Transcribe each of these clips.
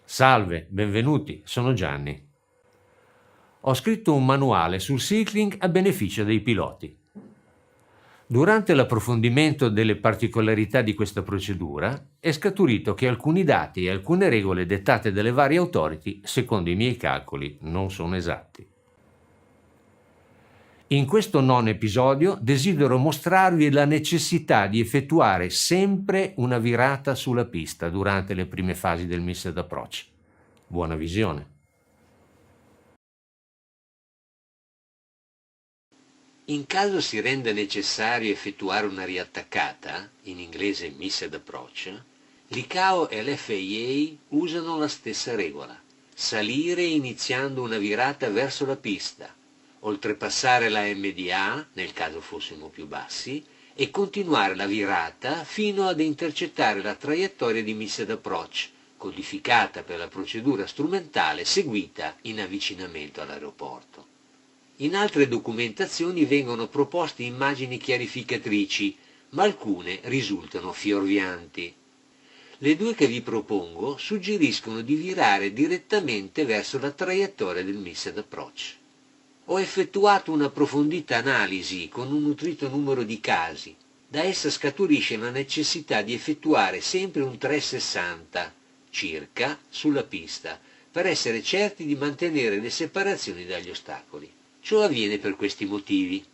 Salve, benvenuti, sono Gianni. Ho scritto un manuale sul cycling a beneficio dei piloti. Durante l'approfondimento delle particolarità di questa procedura è scaturito che alcuni dati e alcune regole dettate dalle varie authority, secondo i miei calcoli, non sono esatti. In questo nono episodio desidero mostrarvi la necessità di effettuare sempre una virata sulla pista durante le prime fasi del missed approach. Buona visione. In caso si renda necessario effettuare una riattaccata, in inglese missed approach, l'ICAO e l'FIA usano la stessa regola: salire iniziando una virata verso la pista, oltrepassare la MDA, nel caso fossimo più bassi, e continuare la virata fino ad intercettare la traiettoria di missed approach, codificata per la procedura strumentale seguita in avvicinamento all'aeroporto. In altre documentazioni vengono proposte immagini chiarificatrici, ma alcune risultano fuorvianti. Le due che vi propongo suggeriscono di virare direttamente verso la traiettoria del missed approach. Ho effettuato un'approfondita analisi con un nutrito numero di casi. Da essa scaturisce la necessità di effettuare sempre un 360 circa sulla pista per essere certi di mantenere le separazioni dagli ostacoli. Ciò avviene per questi motivi.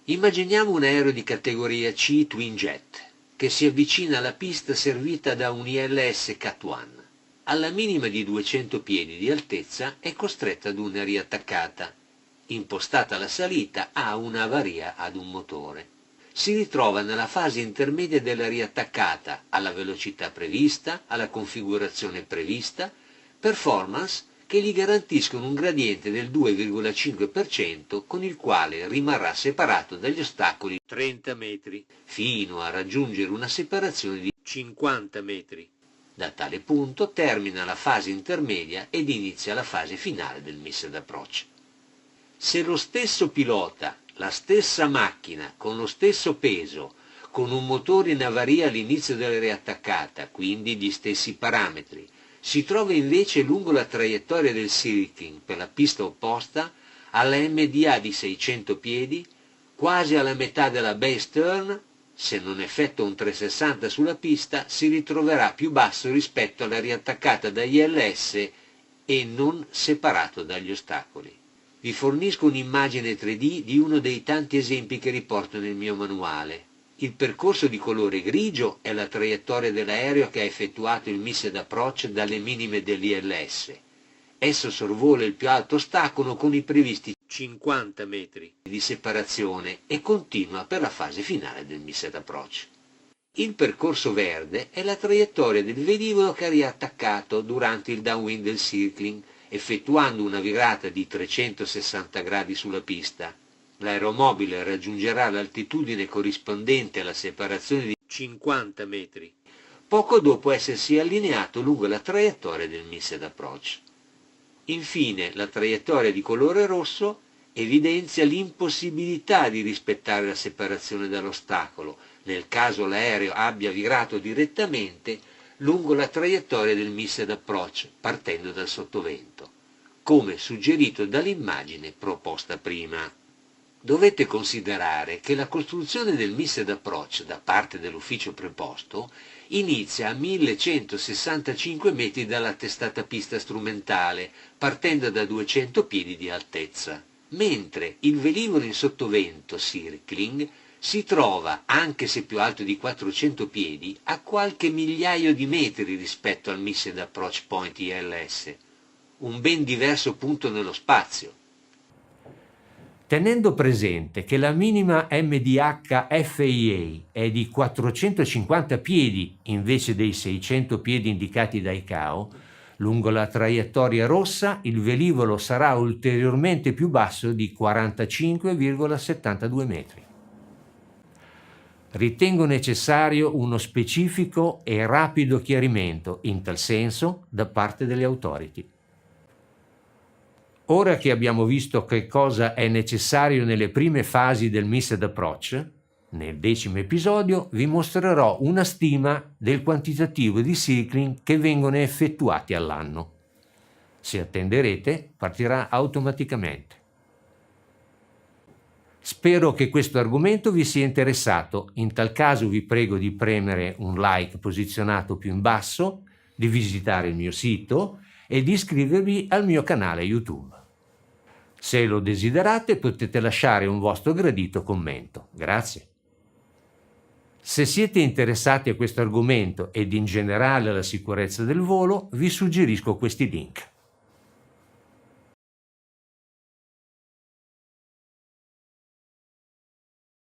Immaginiamo un aereo di categoria C Twin Jet che si avvicina alla pista servita da un ILS Cat 1. Alla minima di 200 piedi di altezza è costretta ad una riattaccata. Impostata la salita ha un'avaria ad un motore. Si ritrova nella fase intermedia della riattaccata, alla velocità prevista, alla configurazione prevista, performance che gli garantiscono un gradiente del 2,5% con il quale rimarrà separato dagli ostacoli 30 metri, fino a raggiungere una separazione di 50 metri. Da tale punto termina la fase intermedia ed inizia la fase finale del missed approach. Se lo stesso pilota, la stessa macchina, con lo stesso peso, con un motore in avaria all'inizio della riattaccata, quindi gli stessi parametri, si trova invece lungo la traiettoria del circling per la pista opposta, alla MDA di 600 piedi, quasi alla metà della base turn, se non effettua un 360 sulla pista, si ritroverà più basso rispetto alla riattaccata da ILS e non separato dagli ostacoli. Vi fornisco un'immagine 3D di uno dei tanti esempi che riporto nel mio manuale. Il percorso di colore grigio è la traiettoria dell'aereo che ha effettuato il missed approach dalle minime dell'ILS. Esso sorvola il più alto ostacolo con i previsti 50 metri di separazione e continua per la fase finale del missed approach. Il percorso verde è la traiettoria del velivolo che ha riattaccato durante il downwind del circling, effettuando una virata di 360 gradi sulla pista. L'aeromobile raggiungerà l'altitudine corrispondente alla separazione di 50 metri, poco dopo essersi allineato lungo la traiettoria del missed approach. Infine, la traiettoria di colore rosso evidenzia l'impossibilità di rispettare la separazione dall'ostacolo, nel caso l'aereo abbia virato direttamente lungo la traiettoria del missed approach, partendo dal sottovento, come suggerito dall'immagine proposta prima. Dovete considerare che la costruzione del missed approach da parte dell'ufficio preposto inizia a 1165 metri dalla testata pista strumentale, partendo da 200 piedi di altezza, mentre il velivolo in sottovento circling si trova, anche se più alto di 400 piedi, a qualche migliaio di metri rispetto al missed approach point ILS, un ben diverso punto nello spazio. Tenendo presente che la minima MDH FIA è di 450 piedi invece dei 600 piedi indicati da ICAO, lungo la traiettoria rossa il velivolo sarà ulteriormente più basso di 45,72 metri. Ritengo necessario uno specifico e rapido chiarimento in tal senso da parte delle authority. Ora che abbiamo visto che cosa è necessario nelle prime fasi del missed approach, Nel 10° episodio vi mostrerò una stima del quantitativo di cycling che vengono effettuati all'anno. Se attenderete, partirà automaticamente. Spero che questo argomento vi sia interessato. In tal caso vi prego di premere un like posizionato più in basso, di visitare il mio sito e di iscrivervi al mio canale YouTube. Se lo desiderate potete lasciare un vostro gradito commento. Grazie. Se siete interessati a questo argomento ed in generale alla sicurezza del volo, vi suggerisco questi link.